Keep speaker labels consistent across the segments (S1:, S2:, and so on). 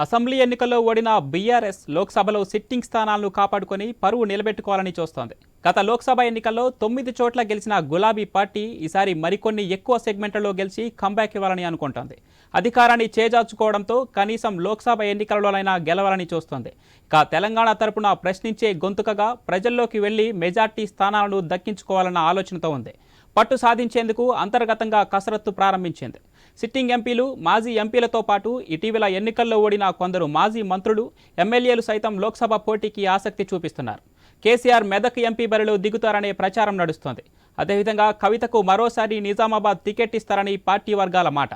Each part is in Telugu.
S1: అసెంబ్లీ ఎన్నికల్లో ఓడిన బీఆర్ఎస్ లోక్సభలో సిట్టింగ్ స్థానాలను కాపాడుకొని పరువు నిలబెట్టుకోవాలని చూస్తోంది. గత లోక్సభ ఎన్నికల్లో 9 చోట్ల గెలిచిన గులాబీ పార్టీ ఈసారి మరికొన్ని ఎక్కువ సెగ్మెంట్లలో గెలిచి కంబ్యాక్ ఇవ్వాలని అనుకుంటోంది. అధికారాన్ని చేజార్చుకోవడంతో కనీసం లోక్సభ ఎన్నికలలోనైనా గెలవాలని చూస్తోంది. ఇక తెలంగాణ తరపున ప్రశ్నించే గొంతుకగా ప్రజల్లోకి వెళ్లి మెజార్టీ స్థానాలను దక్కించుకోవాలన్న ఆలోచనతో ఉంది. పట్టు సాధించేందుకు అంతర్గతంగా కసరత్తు ప్రారంభించింది. సిట్టింగ్ ఎంపీలు, మాజీ ఎంపీలతో పాటు ఇటీవల ఎన్నికల్లో ఓడిన కొందరు మాజీ మంత్రులు, ఎమ్మెల్యేలు సైతం లోక్సభ పోటీకి ఆసక్తి చూపిస్తున్నారు. కేసీఆర్ మెదక్ ఎంపీ బరిలో దిగుతారనే ప్రచారం నడుస్తోంది. అదేవిధంగా కవితకు మరోసారి నిజామాబాద్ టికెట్ ఇస్తారని పార్టీ వర్గాల మాట.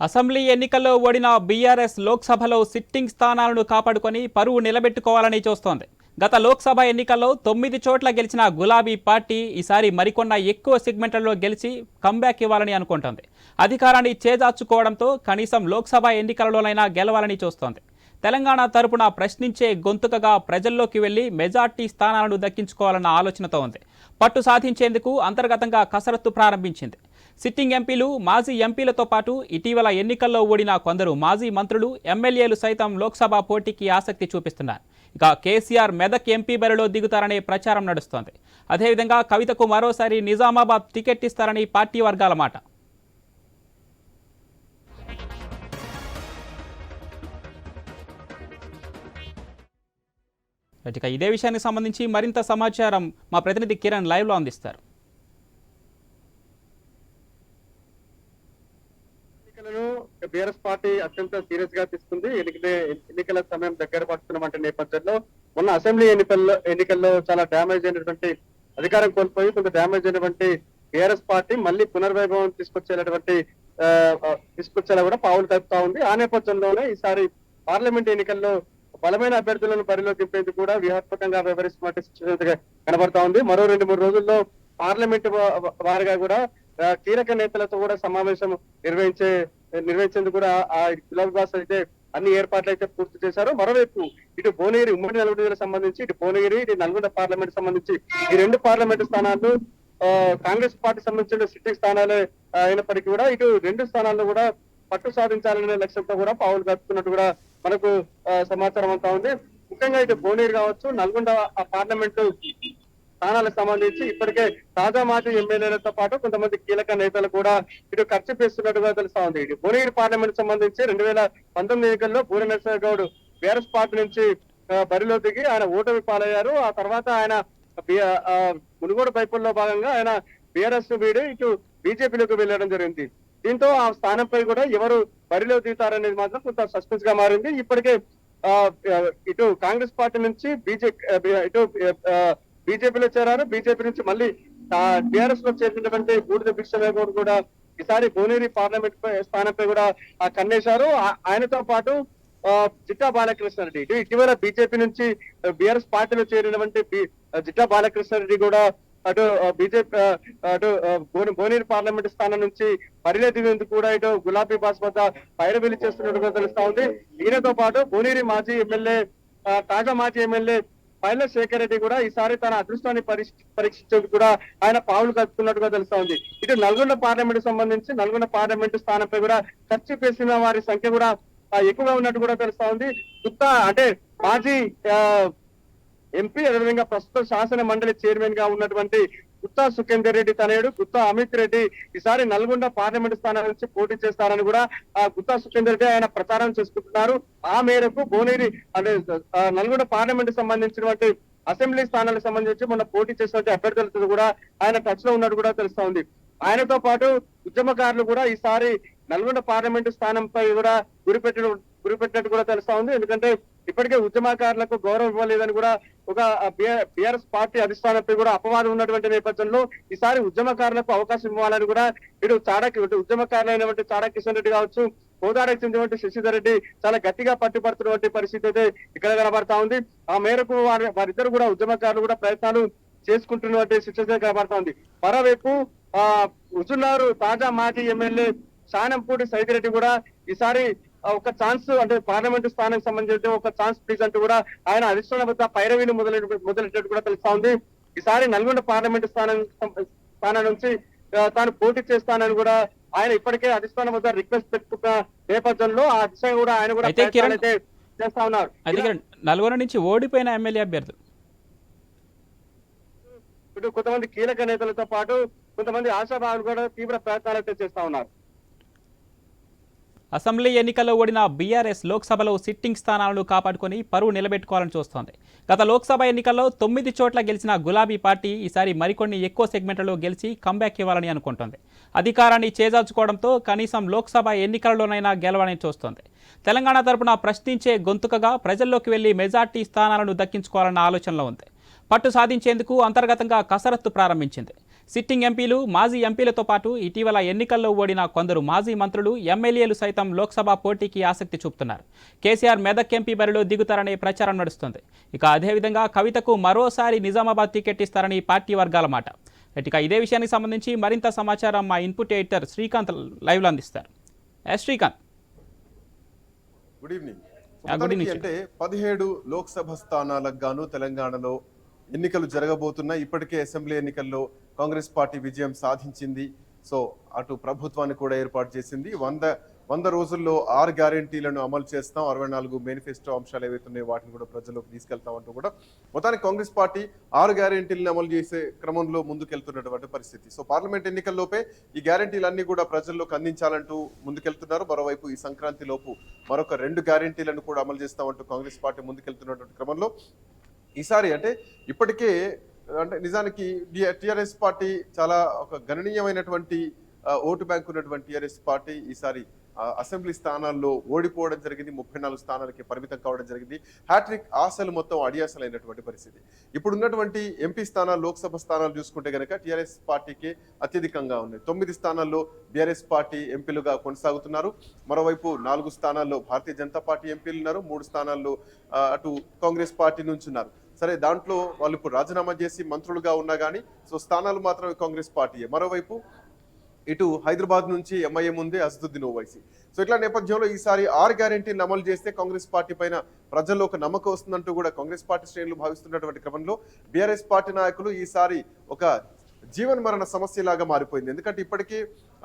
S1: అసెంబ్లీ ఎన్నికల్లో ఓడిన బీఆర్ఎస్ లోక్సభలో సిట్టింగ్ స్థానాలను కాపాడుకొని పరువు నిలబెట్టుకోవాలని చూస్తోంది. గత లోక్సభ ఎన్నికల్లో 9 చోట్ల గెలిచిన గులాబీ పార్టీ ఈసారి మరికొన్న ఎక్కువ సెగ్మెంట్లలో గెలిచి కంబ్యాక్ ఇవ్వాలని అనుకుంటోంది. అధికారాన్ని చేజార్చుకోవడంతో కనీసం లోక్సభ ఎన్నికలలోనైనా గెలవాలని చూస్తోంది. తెలంగాణ తరపున ప్రశ్నించే గొంతుకగా ప్రజల్లోకి వెళ్లి మెజార్టీ స్థానాలను దక్కించుకోవాలన్న ఆలోచనతో ఉంది. పట్టు సాధించేందుకు అంతర్గతంగా కసరత్తు ప్రారంభించింది. సిట్టింగ్ ఎంపీలు, మాజీ ఎంపీలతో పాటు ఇటీవల ఎన్నికల్లో ఓడిన కొందరు మాజీ మంత్రులు, ఎమ్మెల్యేలు సైతం లోక్సభ పోటీకి ఆసక్తి చూపిస్తున్నారు. ఇక కేసీఆర్ మెదక్ ఎంపీ బరిలో దిగుతారనే ప్రచారం నడుస్తోంది. అదేవిధంగా కవితకు మరోసారి నిజామాబాద్ టికెట్ ఇస్తారని పార్టీ వర్గాల మాట. ఇక ఇదే విషయానికి సంబంధించి మరింత సమాచారం మా ప్రతినిధి కిరణ్ లైవ్లో అందిస్తారు.
S2: బీఆర్ఎస్ పార్టీ అత్యంత సీరియస్ గా తీసుకుంది. ఎన్నికల సమయం దగ్గర పడుతున్నటువంటి నేపథ్యంలో మొన్న అసెంబ్లీ ఎన్నికల్లో చాలా డ్యామేజ్ అయినటువంటి, అధికారం కోల్పోయి కొంత డ్యామేజ్ అయినటువంటి బీఆర్ఎస్ పార్టీ మళ్ళీ పునర్వైభవం తీసుకొచ్చేలా కూడా పావులు కలుపుతా ఉంది. ఆ నేపథ్యంలోనే ఈసారి పార్లమెంట్ ఎన్నికల్లో బలమైన అభ్యర్థులను బరిలో దింపేందుకు కూడా వ్యూహాత్మకంగా వ్యవహరిస్తున్నట్టు కనబడతా ఉంది. మరో 2-3 రోజుల్లో పార్లమెంట్ వారిగా కూడా కీలక నేతలతో కూడా సమావేశం నిర్వహించేందుకు కూడా ఆ గులాబీ బాస్ అయితే అన్ని ఏర్పాట్లు అయితే పూర్తి చేశారు. మరోవైపు ఇటు భువనగిరి ఉమ్మడి నల్గొండ జిల్లాకు సంబంధించి, ఇటు భువనగిరి, ఇటు నల్గొండ పార్లమెంట్ సంబంధించి ఈ 2 పార్లమెంటు స్థానాలు కాంగ్రెస్ పార్టీ సంబంధించిన సిట్టింగ్ స్థానాలే అయినప్పటికీ కూడా ఇటు 2 స్థానాల్లో కూడా పట్టు సాధించాలనే లక్ష్యంతో కూడా పావులు కలుపుతున్నట్టు కూడా మనకు సమాచారం అంతా ఉంది. ముఖ్యంగా ఇటు భువనగిరి కావచ్చు, నల్గొండ పార్లమెంటు స్థానాలకు సంబంధించి ఇప్పటికే తాజా మాజీ ఎమ్మెల్యేలతో పాటు కొంతమంది కీలక నేతలు కూడా ఇటు ఖర్చు చేస్తున్నట్టుగా తెలుస్తా ఉంది. ఇటు భువనగిరి పార్లమెంట్ సంబంధించి 2019 ఎన్నికల్లో బూర నరసింహ గౌడ్ బీఆర్ఎస్ పార్టీ నుంచి బరిలో దిగి ఆయన ఓటమి పాలయ్యారు. ఆ తర్వాత ఆయన మునుగోడు బైపుల్లో భాగంగా ఆయన బీఆర్ఎస్ వీడి ఇటు బీజేపీలోకి వెళ్ళడం జరిగింది. దీంతో ఆ స్థానంపై కూడా ఎవరు బరిలో దిగుతారనేది మాత్రం కొంత సస్పెన్స్ గా మారింది. ఇప్పటికే ఇటు కాంగ్రెస్ పార్టీ నుంచి బీజేపీలో చేరారు. బీజేపీ నుంచి మళ్ళీ టీఆర్ఎస్ లో చేరినటువంటి బూడిద భిక్షమయ్య గౌడ్ కూడా ఈసారి భువనగిరి పార్లమెంట్ స్థానంపై కూడా కన్నేశారు. ఆయనతో పాటు జిట్టా బాలకృష్ణారెడ్డి ఇటీవల బీజేపీ నుంచి బీఆర్ఎస్ పార్టీలో చేరినటువంటి జిట్టా బాలకృష్ణారెడ్డి కూడా అటు బీజేపీ భువనగిరి పార్లమెంట్ స్థానం నుంచి బరిలో దిగేందుకు కూడా ఇటు గులాబీ బాస్ వద్ద పైరవీలు చేస్తున్నట్టుగా తెలుస్తా ఉంది. ఈయనతో పాటు భువనగిరి తాజా మాజీ ఎమ్మెల్యే పైల శేఖర్ రెడ్డి కూడా ఈసారి తన అదృష్టాన్ని పరీక్షించేందుకు కూడా ఆయన పావులు కలుపుతున్నట్టుగా తెలుస్తా ఉంది. ఇటు నల్గొండ పార్లమెంట్ సంబంధించి నల్గొండ పార్లమెంటు స్థానంపై కూడా ఖర్చు చేసిన వారి సంఖ్య కూడా ఎక్కువగా ఉన్నట్టు కూడా తెలుస్తా ఉంది. అంటే మాజీ ఎంపీ, అదేవిధంగా ప్రస్తుత శాసన మండలి చైర్మన్ గా ఉన్నటువంటి గుత్తా సుఖేందర్ రెడ్డి తనయుడు గుత్తా అమిత్ రెడ్డి ఈసారి నల్గొండ పార్లమెంట్ స్థానం నుంచి పోటీ చేస్తారని కూడా గుత్తా సుఖేందర్ రెడ్డి ఆయన ప్రచారం చేసుకుంటున్నారు. ఆ మేరకు భువనగిరి అంటే నల్గొండ పార్లమెంట్ సంబంధించినటువంటి అసెంబ్లీ స్థానాలకు సంబంధించి మొన్న పోటీ చేసినటువంటి అభ్యర్థులతో కూడా ఆయన టచ్ లో ఉన్నట్టు కూడా తెలుస్తా ఉంది. ఆయనతో పాటు ఉద్యమకారులు కూడా ఈసారి నల్గొండ పార్లమెంటు స్థానంపై కూడా గురిపెట్టినట్టు కూడా తెలుస్తా ఉంది. ఎందుకంటే ఇప్పటికే ఉద్యమకారులకు గౌరవం ఇవ్వలేదని కూడా ఒక బీఆర్ఎస్ పార్టీ అధిష్టానంపై కూడా అపవాదం ఉన్నటువంటి నేపథ్యంలో ఈసారి ఉద్యమకారులకు అవకాశం ఇవ్వాలని కూడా ఇటు ఉద్యమకారులైనటువంటి చాడా కిషన్ రెడ్డి కావచ్చు, హోదాకు చెందినటువంటి శశిధర్ రెడ్డి చాలా గట్టిగా పట్టుబడుతున్నటువంటి పరిస్థితి అయితే ఇక్కడ కనబడతా ఉంది. ఆ మేరకు వారిద్దరు కూడా ఉద్యమకారులు కూడా ప్రయత్నాలు చేసుకుంటున్నటువంటి సిచ్యువేషన్ కనబడతా ఉంది. మరోవైపు హుజుర్నగర్ తాజా మాజీ ఎమ్మెల్యే శానంపూడి సైదిరెడ్డి కూడా ఈసారి ఒక ఛాన్స్ అంటే పార్లమెంటు స్థానానికి సంబంధించి ఒక ఛాన్స్ ప్లీజ్ అంటూ కూడా ఆయన అధిష్టానం వద్ద పైరవీలు మొదలెట్టినట్టు కూడా తెలుస్తా ఉంది. ఈసారి నల్గొండ పార్లమెంటు స్థానం నుంచి తాను పోటీ చేస్తానని కూడా ఆయన ఇప్పటికే అధిష్టానం వద్ద రిక్వెస్ట్ పెట్టుకున్న నేపథ్యంలో ఆ దిశగా కూడా ఆయన కూడా అయితే చేస్తా ఉన్నారు.
S1: నల్గొండ నుంచి ఓడిపోయిన ఎమ్మెల్యే అభ్యర్థులు
S2: ఇటు కొంతమంది కీలక నేతలతో పాటు కొంతమంది ఆశాభావులు కూడా తీవ్ర ప్రయత్నాలు అయితే చేస్తా ఉన్నారు.
S1: అసెంబ్లీ ఎన్నికల్లో ఓడిన బీఆర్ఎస్ లోక్సభలో సిట్టింగ్ స్థానాలను కాపాడుకొని పరువు నిలబెట్టుకోవాలని చూస్తోంది. గత లోక్సభ ఎన్నికల్లో 9 చోట్ల గెలిచిన గులాబీ పార్టీ ఈసారి మరికొన్ని ఎక్కువ సెగ్మెంట్లలో గెలిచి కంబ్యాక్ ఇవ్వాలని అనుకుంటోంది. అధికారాన్ని చేజార్చుకోవడంతో కనీసం లోక్సభ ఎన్నికలలోనైనా గెలవాలని చూస్తోంది. తెలంగాణ తరపున ప్రశ్నించే గొంతుకగా ప్రజల్లోకి వెళ్లి మెజార్టీ స్థానాలను దక్కించుకోవాలన్న ఆలోచనలో ఉంది. పట్టు సాధించేందుకు అంతర్గతంగా కసరత్తు ప్రారంభించింది. సిట్టింగ్ ఎంపీలు, మాజీ ఎంపీలతో పాటు ఇటీవల ఎన్నికల్లో ఓడిన కొందరు మాజీ మంత్రులు, ఎమ్మెల్యేలు సైతం లోక్సభ పోటీకి ఆసక్తి చూపుతున్నారు. కేసీఆర్ మెదక్ ఎంపీ బరిలో దిగుతారనే ప్రచారం నడుస్తుంది. ఇక అదేవిధంగా కవితకు మరోసారి నిజామాబాద్ టికెట్ ఇస్తారని పార్టీ వర్గాల మాట. ఇక ఇదే విషయానికి సంబంధించి మరింత సమాచారం మా ఇన్పుట్ ఎడిటర్ శ్రీకాంత్ లైవ్లో అందిస్తారు. Srikanth,
S3: good evening. అంటే 17 లోక్సభ స్థానాలకు గాను తెలంగాణలో ఎన్నికలు జరగబోతున్నాయి. ఇప్పటికే అసెంబ్లీ ఎన్నికల్లో కాంగ్రెస్ పార్టీ విజయం సాధించింది. సో అటు ప్రభుత్వాన్ని కూడా ఏర్పాటు చేసింది. 100 రోజుల్లో 6 గ్యారెంటీలను అమలు చేస్తాం, 64 మేనిఫెస్టో అంశాలు ఏవైతున్నాయో వాటిని కూడా ప్రజల్లోకి తీసుకెళ్తామంటూ కూడా మొత్తానికి కాంగ్రెస్ పార్టీ 6 గ్యారెంటీలను అమలు చేసే క్రమంలో ముందుకెళ్తున్నటువంటి పరిస్థితి. సో పార్లమెంట్ ఎన్నికల్లోపే ఈ గ్యారెంటీలన్నీ కూడా ప్రజల్లోకి అందించాలంటూ ముందుకెళ్తున్నారు. మరోవైపు ఈ సంక్రాంతి లోపు మరొక 2 గ్యారెంటీలను కూడా అమలు చేస్తామంటూ కాంగ్రెస్ పార్టీ ముందుకెళ్తున్నటువంటి క్రమంలో ఈసారి అంటే ఇప్పటికే అంటే నిజానికి టిఆర్ఎస్ పార్టీ చాలా ఒక గణనీయమైనటువంటి ఓటు బ్యాంక్ ఉన్నటువంటి టిఆర్ఎస్ పార్టీ ఈసారి అసెంబ్లీ స్థానాల్లో ఓడిపోవడం జరిగింది. 34 స్థానాలకి పరిమితం కావడం జరిగింది. హ్యాట్రిక్ ఆశలు మొత్తం అడియాసలైనటువంటి పరిస్థితి. ఇప్పుడు ఉన్నటువంటి ఎంపీ స్థానాలు, లోక్సభ స్థానాలు చూసుకుంటే కనుక టిఆర్ఎస్ పార్టీకి అత్యధికంగా ఉన్నాయి. 9 స్థానాల్లో బీఆర్ఎస్ పార్టీ ఎంపీలుగా కొనసాగుతున్నారు. మరోవైపు 4 స్థానాల్లో భారతీయ జనతా పార్టీ ఎంపీలు ఉన్నారు. 3 స్థానాల్లో అటు కాంగ్రెస్ పార్టీ నుంచి ఉన్నారు. సరే, దాంట్లో వాళ్ళు ఇప్పుడు రాజీనామా చేసి మంత్రులుగా ఉన్నా కానీ సో స్థానాలు మాత్రం కాంగ్రెస్ పార్టీయే. మరోవైపు ఇటు హైదరాబాద్ నుంచి ఎంఐఎం ఉంది, అసదుద్దీన్ ఓవైసీ. సో ఇట్లా నేపథ్యంలో ఈసారి 6 గ్యారెంటీలను అమలు చేస్తే కాంగ్రెస్ పార్టీ పైన ప్రజల్లో ఒక నమ్మకం వస్తుందంటూ కూడా కాంగ్రెస్ పార్టీ శ్రేణులు భావిస్తున్నటువంటి క్రమంలో బీఆర్ఎస్ పార్టీ నాయకులు ఈసారి ఒక జీవన మరణ సమస్యలాగా మారిపోయింది. ఎందుకంటే ఇప్పటికీ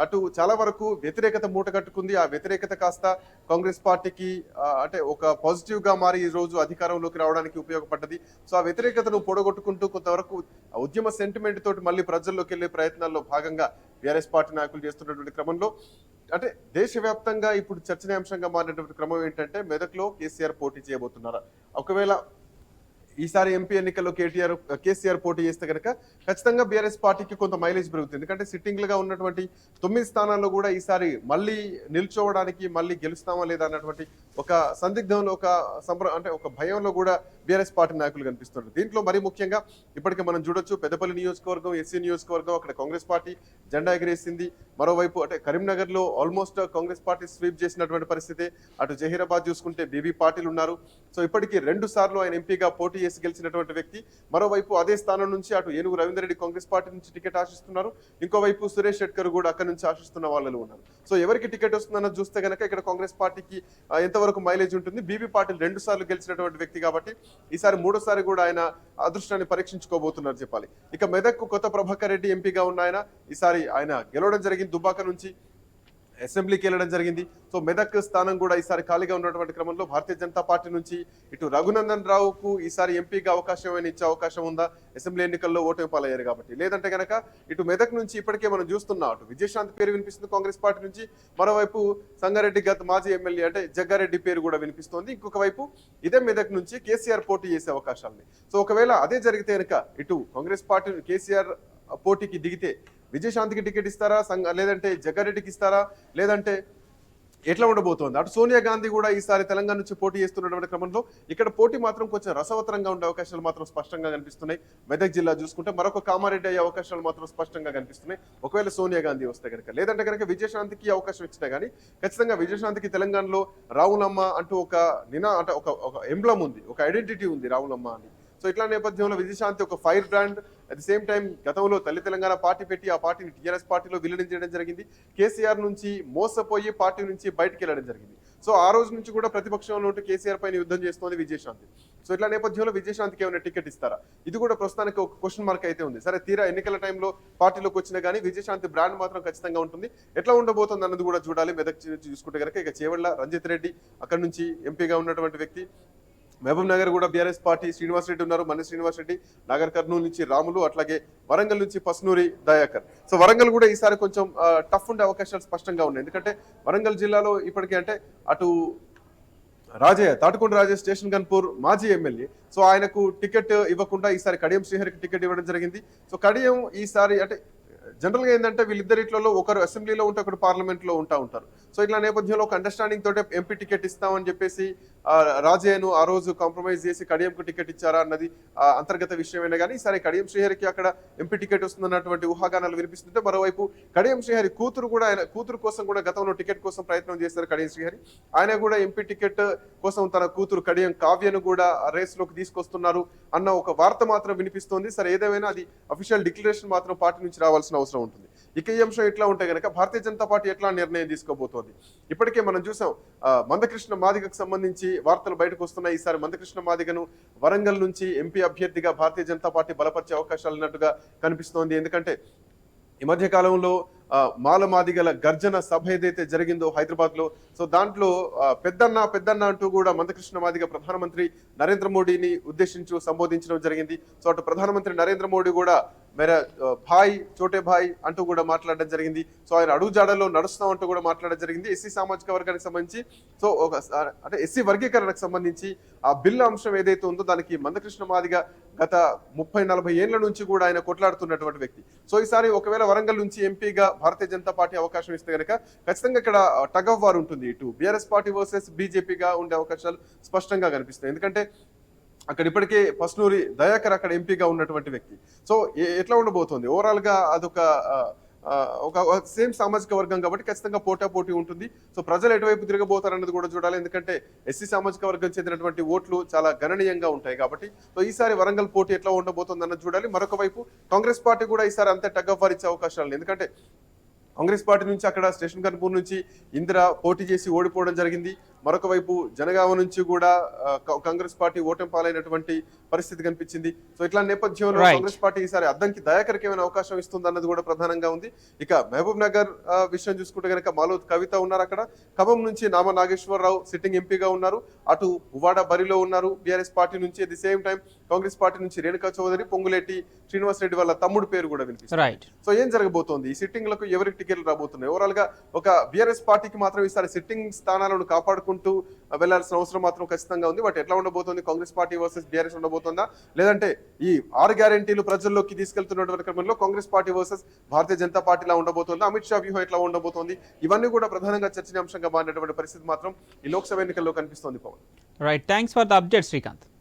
S3: అటు చాలా వరకు వ్యతిరేకత మూట కట్టుకుంది. ఆ వ్యతిరేకత కాస్త కాంగ్రెస్ పార్టీకి అంటే ఒక పాజిటివ్ గా మారి ఈ రోజు అధికారంలోకి రావడానికి ఉపయోగపడ్డది. సో ఆ వ్యతిరేకతను పొడగొట్టుకుంటూ కొంతవరకు ఉద్యమ సెంటిమెంట్ తోటి మళ్ళీ ప్రజల్లోకి వెళ్లే ప్రయత్నాల్లో భాగంగా బీఆర్ఎస్ పార్టీ నాయకులు చేస్తున్నటువంటి క్రమంలో అంటే దేశవ్యాప్తంగా ఇప్పుడు చర్చనీయాంశంగా మారినటువంటి క్రమం ఏంటంటే మెదక్లో కేసీఆర్ పోటీ చేయబోతున్నారా, ఒకవేళ ఈసారి ఎంపీ ఎన్నికల్లో కేసీఆర్ పోటీ చేస్తే కనుక ఖచ్చితంగా బీఆర్ఎస్ పార్టీకి కొంత మైలేజ్ పెరుగుతుంది. ఎందుకంటే సిట్టింగ్లుగా ఉన్నటువంటి 9 స్థానాల్లో కూడా ఈసారి మళ్ళీ నిల్చోవడానికి మళ్ళీ గెలుస్తామా లేదా అన్నటువంటి ఒక సందిగ్ధంలో అంటే ఒక భయంలో కూడా బీఆర్ఎస్ పార్టీ నాయకులు కనిపిస్తున్నారు. దీంట్లో మరీ ముఖ్యంగా ఇప్పటికే మనం చూడొచ్చు పెద్దపల్లి నియోజకవర్గం, ఎస్సీ నియోజకవర్గం, అక్కడ కాంగ్రెస్ పార్టీ జెండా ఎగిరేసింది. మరోవైపు అంటే కరీంనగర్ లో ఆల్మోస్ట్ కాంగ్రెస్ పార్టీ స్వీప్ చేసినటువంటి పరిస్థితి. అటు జహీరాబాద్ చూసుకుంటే బీబీ పాటిల్ ఉన్నారు. సో ఇప్పటికీ 2 సార్లు ఆయన ఎంపీగా పోటీ చేసి గెలిచినటువంటి వ్యక్తి. మరోవైపు అదే స్థానం నుంచి అటు ఏనుగు రవీందర్ రెడ్డి కాంగ్రెస్ పార్టీ నుంచి టికెట్ ఆశిస్తున్నారు. ఇంకోవైపు సురేష్ షెట్కర్ కూడా అక్కడి నుంచి ఆశిస్తున్న వాళ్ళు ఉన్నారు. సో ఎవరికి టికెట్ వస్తుందన్నది చూస్తే కనుక ఇక్కడ కాంగ్రెస్ పార్టీకి ఎంతవరకు మైలేజ్ ఉంటుంది. బీబీ పాటిల్ 2 సార్లు గెలిచినటువంటి వ్యక్తి కాబట్టి ఈసారి 3వ సారి కూడా ఆయన అదృష్టాన్ని పరీక్షించుకోబోతున్నారు చెప్పాలి. ఇక మెదక్ కొత్త ప్రభాకర్ రెడ్డి ఎంపీగా ఉన్న ఆయన ఈసారి ఆయన గెలవడం జరిగింది. దుబ్బాక నుంచి అసెంబ్లీకి వెళ్ళడం జరిగింది. సో మెదక్ స్థానం కూడా ఈసారి ఖాళీగా ఉన్నటువంటి క్రమంలో భారతీయ జనతా పార్టీ నుంచి ఇటు రఘునందన్ రావుకు ఈసారి ఎంపీగా అవకాశం ఇచ్చే అవకాశం ఉందా, అసెంబ్లీ ఎన్నికల్లో ఓటమి పాలయ్యారు కాబట్టి. లేదంటే కనుక ఇటు మెదక్ నుంచి ఇప్పటికే మనం చూస్తున్నాం అటు విజయశాంతి పేరు వినిపిస్తుంది కాంగ్రెస్ పార్టీ నుంచి. మరోవైపు సంగారెడ్డి గత మాజీ ఎమ్మెల్యే అంటే జగ్గారెడ్డి పేరు కూడా వినిపిస్తోంది. ఇంకొక వైపు ఇదే మెదక్ నుంచి కేసీఆర్ పోటీ చేసే అవకాశాలు. సో ఒకవేళ అదే జరిగితే కనుక ఇటు కాంగ్రెస్ పార్టీ కేసీఆర్ పోటీకి దిగితే విజయశాంతికి టికెట్ ఇస్తారా, లేదంటే జగ్గారెడ్డికి ఇస్తారా, లేదంటే ఎట్లా ఉండబోతోంది? అటు సోనియా గాంధీ కూడా ఈసారి తెలంగాణ నుంచి పోటీ చేస్తున్నటువంటి క్రమంలో ఇక్కడ పోటీ మాత్రం కొంచెం రసవత్తరంగా ఉండే అవకాశాలు మాత్రం స్పష్టంగా కనిపిస్తున్నాయి. మెదక్ జిల్లా చూసుకుంటే మరొక కామారెడ్డి అయ్యే అవకాశాలు మాత్రం స్పష్టంగా కనిపిస్తున్నాయి ఒకవేళ సోనియా గాంధీ వస్తే కనుక. లేదంటే కనుక విజయశాంతికి అవకాశం ఇచ్చినా కానీ ఖచ్చితంగా విజయశాంతికి తెలంగాణలో రావులమ్మ అంటూ అంటే ఒక ఎంబ్లమ్ ఉంది, ఒక ఐడెంటిటీ ఉంది రావులమ్మ అని. సో ఇట్లా నేపథ్యంలో విజయశాంతి ఒక fire brand. At the same time గతంలో తల్లి తెలంగాణ పార్టీ పెట్టి ఆ పార్టీని టీఆర్ఎస్ పార్టీలో విలీనం చేయడం జరిగింది. కేసీఆర్ నుంచి మోసపోయి పార్టీ నుంచి బయటకు వెళ్ళడం జరిగింది. సో ఆ రోజు నుంచి కూడా ప్రతిపక్షంలో ఉంటూ కేసీఆర్ పైన యుద్ధం చేస్తోంది విజయశాంతి. సో ఇట్లా నేపథ్యంలో విజయశాంతికి ఏమైనా టికెట్ ఇస్తారా? ఇది కూడా ప్రస్తుతానికి ఒక క్వశ్చన్ మార్క్ అయితే ఉంది. సరే, తీరా ఎన్నికల టైంలో పార్టీలోకి వచ్చినా కానీ విజయశాంతి బ్రాండ్ మాత్రం ఖచ్చితంగా ఉంటుంది. ఎట్లా ఉండబోతుంది అన్నది కూడా చూడాలి. మెదక్ చూసుకుంటే కనుక ఇక చేవెళ్ల రంజిత్ రెడ్డి అక్కడ నుంచి ఎంపీగా ఉన్నటువంటి వ్యక్తి, మహబూబ్ నగర్ కూడా బీఆర్ఎస్ పార్టీ శ్రీనివాస్ రెడ్డి ఉన్నారు, మన్ని శ్రీనివాస్ రెడ్డి, నాగర్ కర్నూలు నుంచి రాములు, అట్లాగే వరంగల్ నుంచి పస్నూరి దయాకర్. సో వరంగల్ కూడా ఈసారి కొంచెం టఫ్ ఉండే అవకాశాలు స్పష్టంగా ఉన్నాయి. ఎందుకంటే వరంగల్ జిల్లాలో ఇప్పటికే అంటే అటు తాటికొండ రాజయ్య స్టేషన్ గన్పూర్ మాజీ ఎమ్మెల్యే. సో ఆయనకు టికెట్ ఇవ్వకుండా ఈసారి కడియం శ్రీహరికి టికెట్ ఇవ్వడం జరిగింది. సో కడియం ఈసారి అంటే జనరల్ గా ఏంటంటే వీళ్ళిద్దరిట్లలో ఒకరు అసెంబ్లీలో ఉంటే ఒకరు పార్లమెంట్ లో ఉంటారు. సో ఇట్లా నేపథ్యంలో ఒక అండర్స్టాండింగ్ తోటే ఎంపీ టికెట్ ఇస్తామని చెప్పేసి రాజయ్యను ఆ రోజు కాంప్రమైజ్ చేసి కడియంకు టికెట్ ఇచ్చారా అన్నది అంతర్గత విషయమైనా కానీ ఈసారి కడియం శ్రీహరికి అక్కడ ఎంపీ టికెట్ వస్తుందన్నటువంటి ఊహాగానాలు వినిపిస్తుంటే, మరోవైపు కడియం శ్రీహరి కూతురు కూడా ఆయన కూతురు కోసం కూడా గతంలో టికెట్ కోసం ప్రయత్నం చేశారు కడియం శ్రీహరి. ఆయన కూడా ఎంపీ టికెట్ కోసం తన కూతురు కడియం కావ్యను కూడా రేస్ లోకి తీసుకొస్తున్నారు అన్న ఒక వార్త మాత్రం వినిపిస్తోంది. సరే, ఏదేమైనా అది అఫీషియల్ డిక్లరేషన్ మాత్రం పార్టీ నుంచి రావాల్సిన అవసరం ఉంటుంది. ఇక ఈ అంశం ఎట్లా ఉంటే కనుక భారతీయ జనతా పార్టీ ఎట్లా నిర్ణయం తీసుకోబోతోంది? ఇప్పటికే మనం చూసాం మందకృష్ణ మాదిగకు సంబంధించి వార్తలు బయటకు వస్తున్నాయి. ఈసారి మందకృష్ణ మాదిగను వరంగల్ నుంచి ఎంపీ అభ్యర్థిగా భారతీయ జనతా పార్టీ బలపరిచే అవకాశాలు ఉన్నట్టుగా కనిపిస్తోంది. ఎందుకంటే ఈ మధ్య కాలంలో మాల మాదిగల గర్జన సభ ఏదైతే జరిగిందో హైదరాబాద్ లో, సో దాంట్లో పెద్దన్న అంటూ కూడా మందకృష్ణ మాదిగ ప్రధానమంత్రి నరేంద్ర మోడీని ఉద్దేశించి సంబోధించడం జరిగింది. సో అటు ప్రధానమంత్రి నరేంద్ర మోడీ కూడా మేరా భాయ్ చోటే భాయ్ అంటూ కూడా మాట్లాడడం జరిగింది. సో ఆయన అడుగుజాడలో నడుస్తాం అంటూ కూడా మాట్లాడడం జరిగింది. ఎస్సీ సామాజిక వర్గానికి సంబంధించి సో అంటే ఎస్సీ వర్గీకరణకు సంబంధించి ఆ బిల్లు అంశం ఏదైతే ఉందో దానికి మందకృష్ణ మాదిగ గత 30-40 ఏళ్ల నుంచి కూడా ఆయన కొట్లాడుతున్నటువంటి వ్యక్తి. సో ఈసారి ఒకవేళ వరంగల్ నుంచి ఎంపీగా భారతీయ జనతా పార్టీ అవకాశం ఇస్తే కనుక ఖచ్చితంగా ఇక్కడ టగ్ ఆఫ్ వార్ ఉంటుంది. ఇటు బీఆర్ఎస్ పార్టీ వర్సెస్ బీజేపీగా ఉండే అవకాశాలు స్పష్టంగా కనిపిస్తాయి. ఎందుకంటే అక్కడ ఇప్పటికే పస్నూరి దయాకర్ అక్కడ ఎంపీగా ఉన్నటువంటి వ్యక్తి. సో ఎట్లా ఉండబోతోంది? ఓవరాల్ గా అదొక ఒక సేమ్ సామాజిక వర్గం కాబట్టి ఖచ్చితంగా పోటీ ఉంటుంది. సో ప్రజలు ఎటువైపు తిరగబోతారన్నది కూడా చూడాలి. ఎందుకంటే ఎస్సీ సామాజిక వర్గం చెందినటువంటి ఓట్లు చాలా గణనీయంగా ఉంటాయి కాబట్టి. సో ఈసారి వరంగల్ పోటీ ఎట్లా ఉండబోతుంది అన్నది చూడాలి. మరొక వైపు కాంగ్రెస్ పార్టీ కూడా ఈసారి అంతే టగ్ ఆఫ్ వార్ ఇచ్చే అవకాశాలు. ఎందుకంటే కాంగ్రెస్ పార్టీ నుంచి అక్కడ స్టేషన్ గన్పూర్ నుంచి ఇందిర పోటీ చేసి ఓడిపోవడం జరిగింది. మరొక వైపు జనగామ నుంచి కూడా కాంగ్రెస్ పార్టీ ఓటమి పాలైనటువంటి పరిస్థితి కనిపించింది. సో ఇట్లా నేపథ్యంలో కాంగ్రెస్ పార్టీ ఈసారి అద్దంకి దయాకర్కి ఏమైనా అవకాశం ఇస్తుంది అన్నది కూడా ప్రధానంగా ఉంది. ఇక మహబూబ్ నగర్ విషయం చూసుకుంటే కనుక మాలోత్ కవిత ఉన్నారు అక్కడ. ఖమ్మం నుంచి నామా నాగేశ్వరరావు సిట్టింగ్ ఎంపీగా ఉన్నారు. అటు పువ్వాడ బరిలో ఉన్నారు బీఆర్ఎస్ పార్టీ నుంచి. At the same time Congress party నుంచి రేణుకా చౌదరి, పొంగులేటి శ్రీనివాస్ రెడ్డి వాళ్ళ తమ్ముడు పేరు కూడా వినిపిస్తుంది. సో ఏం జరగబోతోంది? ఈ సిట్టింగ్ లకు ఎవరికి టికెట్లు రాబోతున్నాయి? ఓవరాల్ గా ఒక బీఆర్ఎస్ పార్టీకి మాత్రం ఈసారి సిట్టింగ్ స్థానాలను కాపాడుకుంటూ వెళ్లాల్సిన అవసరం మాత్రం ఖచ్చితంగా ఉంది. బట్ ఎట్లా ఉండబోతోంది? కాంగ్రెస్ పార్టీ వర్సెస్ బీఆర్ఎస్ ఉండబోతుందా, లేదంటే ఈ 6 గ్యారెంటీలు ప్రజల్లోకి తీసుకెళ్తున్నటువంటి క్రమంలో కాంగ్రెస్ పార్టీ వర్సెస్ భారతీయ జనతా పార్టీలా ఉండబోతుందా, అమిత్ షా వ్యూహం ఎట్లా ఉండబోతోంది? ఇవన్నీ కూడా ప్రధానంగా చర్చనీయాంశంగా మారినటువంటి పరిస్థితి మాత్రం ఈ లోక్సభ ఎన్నికల్లో కనిపిస్తోంది. Pawan,
S1: right, thanks for the update Srikanth.